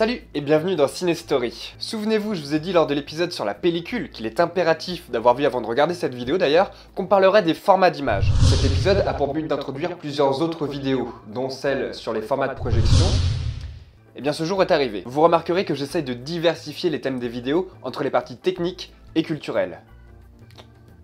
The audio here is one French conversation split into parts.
Salut et bienvenue dans Cinestory. Souvenez-vous, je vous ai dit lors de l'épisode sur la pellicule qu'il est impératif d'avoir vu avant de regarder cette vidéo d'ailleurs, qu'on parlerait des formats d'image. Cet épisode a pour but d'introduire plusieurs autres vidéos, dont celle sur les formats de projection. Et bien ce jour est arrivé. Vous remarquerez que j'essaye de diversifier les thèmes des vidéos entre les parties techniques et culturelles.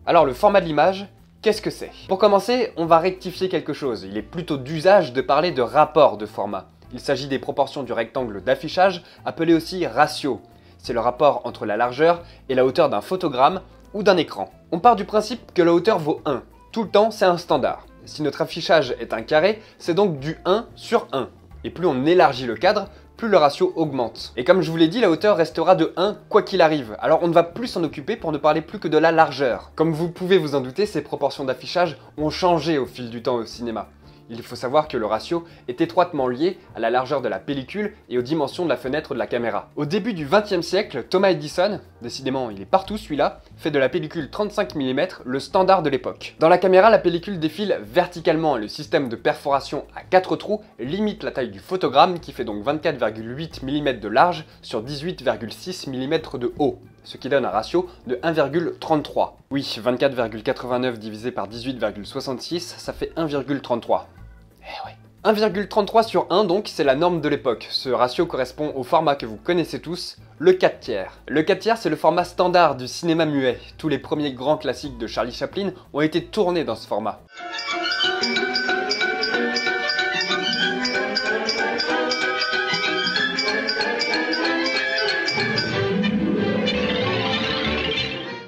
Alors le format de l'image, qu'est-ce que c'est? Pour commencer, on va rectifier quelque chose. Il est plutôt d'usage de parler de rapport de format. Il s'agit des proportions du rectangle d'affichage, appelé aussi ratio. C'est le rapport entre la largeur et la hauteur d'un photogramme ou d'un écran. On part du principe que la hauteur vaut 1. Tout le temps, c'est un standard. Si notre affichage est un carré, c'est donc du 1 sur 1. Et plus on élargit le cadre, plus le ratio augmente. Et comme je vous l'ai dit, la hauteur restera de 1 quoi qu'il arrive. Alors on ne va plus s'en occuper pour ne parler plus que de la largeur. Comme vous pouvez vous en douter, ces proportions d'affichage ont changé au fil du temps au cinéma. Il faut savoir que le ratio est étroitement lié à la largeur de la pellicule et aux dimensions de la fenêtre de la caméra. Au début du XXe siècle, Thomas Edison, décidément il est partout celui-là, fait de la pellicule 35 mm le standard de l'époque. Dans la caméra, la pellicule défile verticalement et le système de perforation à 4 trous limite la taille du photogramme qui fait donc 24,8 mm de large sur 18,6 mm de haut. Ce qui donne un ratio de 1,33. Oui, 24,89 divisé par 18,66, ça fait 1,33. Eh ouais. 1,33 sur 1 donc, c'est la norme de l'époque. Ce ratio correspond au format que vous connaissez tous, le 4/3. Le 4/3, c'est le format standard du cinéma muet. Tous les premiers grands classiques de Charlie Chaplin ont été tournés dans ce format.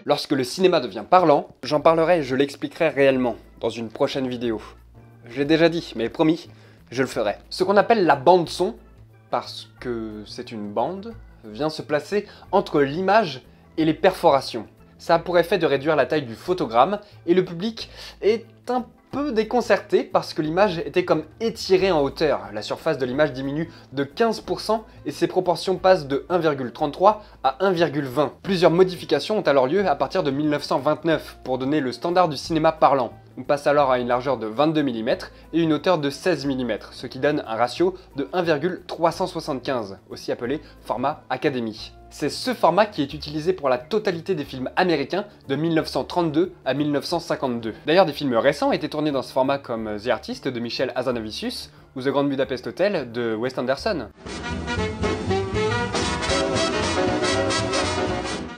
Lorsque le cinéma devient parlant, j'en parlerai et je l'expliquerai réellement dans une prochaine vidéo. Je l'ai déjà dit, mais promis, je le ferai. Ce qu'on appelle la bande-son, parce que c'est une bande, vient se placer entre l'image et les perforations. Ça a pour effet de réduire la taille du photogramme et le public est un peu déconcerté parce que l'image était comme étirée en hauteur. La surface de l'image diminue de 15% et ses proportions passent de 1,33 à 1,20. Plusieurs modifications ont alors lieu à partir de 1929 pour donner le standard du cinéma parlant. On passe alors à une largeur de 22 mm et une hauteur de 16 mm, ce qui donne un ratio de 1,375, aussi appelé format Academy. C'est ce format qui est utilisé pour la totalité des films américains de 1932 à 1952. D'ailleurs, des films récents étaient tournés dans ce format comme The Artist de Michel Hazanavicius ou The Grand Budapest Hotel de Wes Anderson.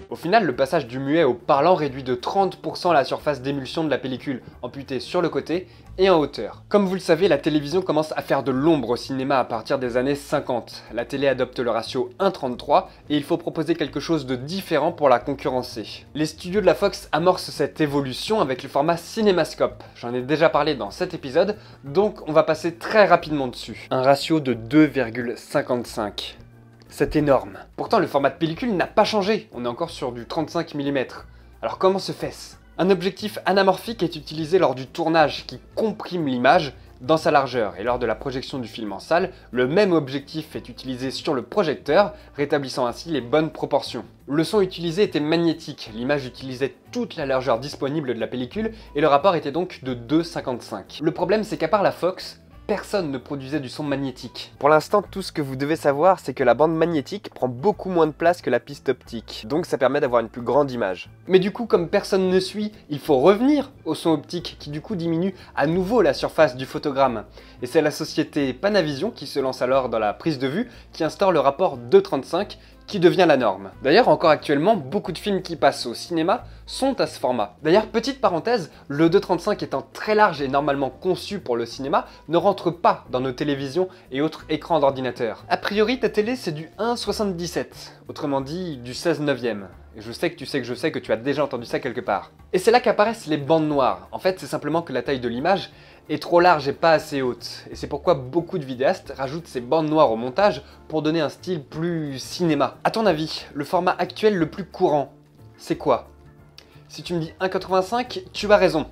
Au final, le passage du muet au parlant réduit de 30% la surface d'émulsion de la pellicule, amputée sur le côté et en hauteur. Comme vous le savez, la télévision commence à faire de l'ombre au cinéma à partir des années 50. La télé adopte le ratio 1,33 et il faut proposer quelque chose de différent pour la concurrencer. Les studios de la Fox amorcent cette évolution avec le format cinémascope. J'en ai déjà parlé dans cet épisode, donc on va passer très rapidement dessus. Un ratio de 2,55. C'est énorme. Pourtant, le format de pellicule n'a pas changé, on est encore sur du 35 mm. Alors comment se fait-ce? Un objectif anamorphique est utilisé lors du tournage qui comprime l'image dans sa largeur, et lors de la projection du film en salle, le même objectif est utilisé sur le projecteur, rétablissant ainsi les bonnes proportions. Le son utilisé était magnétique, l'image utilisait toute la largeur disponible de la pellicule, et le rapport était donc de 2,55. Le problème, c'est qu'à part la Fox, personne ne produisait du son magnétique. Pour l'instant, tout ce que vous devez savoir, c'est que la bande magnétique prend beaucoup moins de place que la piste optique, donc ça permet d'avoir une plus grande image. Mais du coup, comme personne ne suit, il faut revenir au son optique qui du coup diminue à nouveau la surface du photogramme. Et c'est la société Panavision qui se lance alors dans la prise de vue, qui instaure le rapport 2,35 qui devient la norme. D'ailleurs, encore actuellement, beaucoup de films qui passent au cinéma sont à ce format. D'ailleurs, petite parenthèse, le 2,35 étant très large et normalement conçu pour le cinéma, ne rentre pas dans nos télévisions et autres écrans d'ordinateur. A priori, ta télé c'est du 1,77, autrement dit du 16/9. Et je sais que tu as déjà entendu ça quelque part. Et c'est là qu'apparaissent les bandes noires. En fait, c'est simplement que la taille de l'image est trop large et pas assez haute. Et c'est pourquoi beaucoup de vidéastes rajoutent ces bandes noires au montage pour donner un style plus cinéma. À ton avis, le format actuel le plus courant, c'est quoi? Si tu me dis 1,85, tu as raison.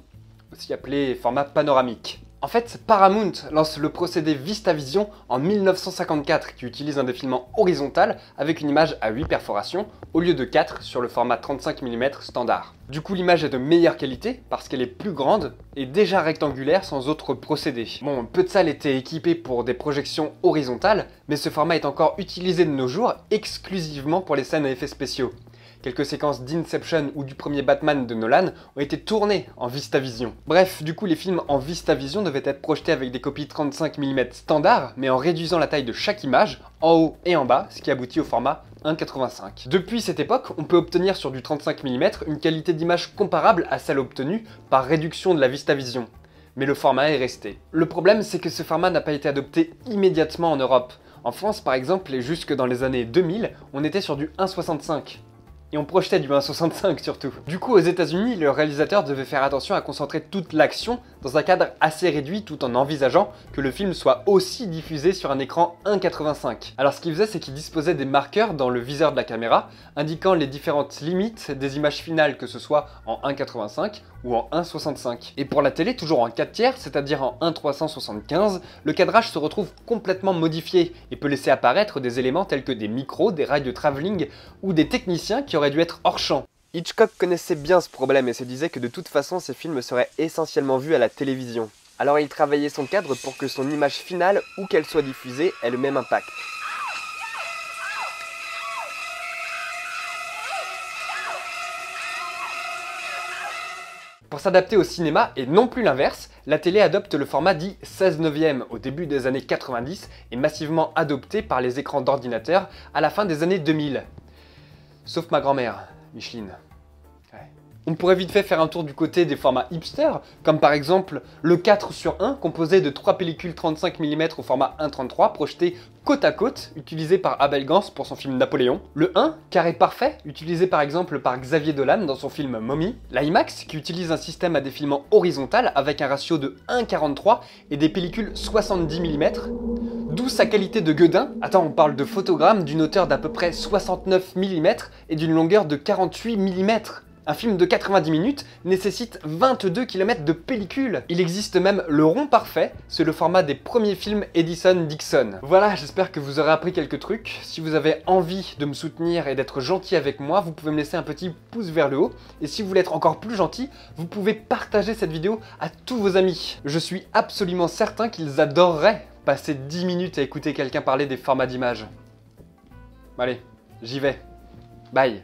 Aussi appelé format panoramique. En fait, Paramount lance le procédé VistaVision en 1954 qui utilise un défilement horizontal avec une image à 8 perforations au lieu de 4 sur le format 35 mm standard. Du coup, l'image est de meilleure qualité parce qu'elle est plus grande et déjà rectangulaire sans autre procédé. Bon, peu de salles étaient équipées pour des projections horizontales, mais ce format est encore utilisé de nos jours exclusivement pour les scènes à effets spéciaux. Quelques séquences d'Inception ou du premier Batman de Nolan ont été tournées en VistaVision. Bref, du coup les films en VistaVision devaient être projetés avec des copies 35 mm standard, mais en réduisant la taille de chaque image, en haut et en bas, ce qui aboutit au format 1,85. Depuis cette époque, on peut obtenir sur du 35 mm une qualité d'image comparable à celle obtenue par réduction de la VistaVision. Mais le format est resté. Le problème, c'est que ce format n'a pas été adopté immédiatement en Europe. En France par exemple, et jusque dans les années 2000, on était sur du 1,65. Et on projetait du 1,65 surtout. Du coup, aux États-Unis, le réalisateur devait faire attention à concentrer toute l'action dans un cadre assez réduit tout en envisageant que le film soit aussi diffusé sur un écran 1,85. Alors ce qu'il faisait, c'est qu'il disposait des marqueurs dans le viseur de la caméra indiquant les différentes limites des images finales, que ce soit en 1,85 ou en 1,65. Et pour la télé, toujours en 4 tiers, c'est-à-dire en 1,375, le cadrage se retrouve complètement modifié et peut laisser apparaître des éléments tels que des micros, des rails de travelling ou des techniciens qui auraient dû être hors champ. Hitchcock connaissait bien ce problème et se disait que de toute façon ses films seraient essentiellement vus à la télévision. Alors il travaillait son cadre pour que son image finale, où qu'elle soit diffusée, ait le même impact. Pour s'adapter au cinéma, et non plus l'inverse, la télé adopte le format dit 16/9 au début des années 90 et massivement adopté par les écrans d'ordinateur à la fin des années 2000. Sauf ma grand-mère, Micheline. Ouais. On pourrait vite fait faire un tour du côté des formats hipster, comme par exemple le 4:1 composé de 3 pellicules 35 mm au format 1,33 projetées côte à côte, utilisé par Abel Gance pour son film Napoléon. Le 1, carré parfait, utilisé par exemple par Xavier Dolan dans son film Mommy. L'IMAX, qui utilise un système à défilement horizontal avec un ratio de 1,43 et des pellicules 70 mm. D'où sa qualité de gueudin. Attends, on parle de photogrammes d'une hauteur d'à peu près 69 mm et d'une longueur de 48 mm. Un film de 90 minutes nécessite 22 km de pellicule. Il existe même le rond parfait, c'est le format des premiers films Edison-Dixon. Voilà, j'espère que vous aurez appris quelques trucs. Si vous avez envie de me soutenir et d'être gentil avec moi, vous pouvez me laisser un petit pouce vers le haut. Et si vous voulez être encore plus gentil, vous pouvez partager cette vidéo à tous vos amis. Je suis absolument certain qu'ils adoreraient passer 10 minutes à écouter quelqu'un parler des formats d'images. Allez, j'y vais. Bye.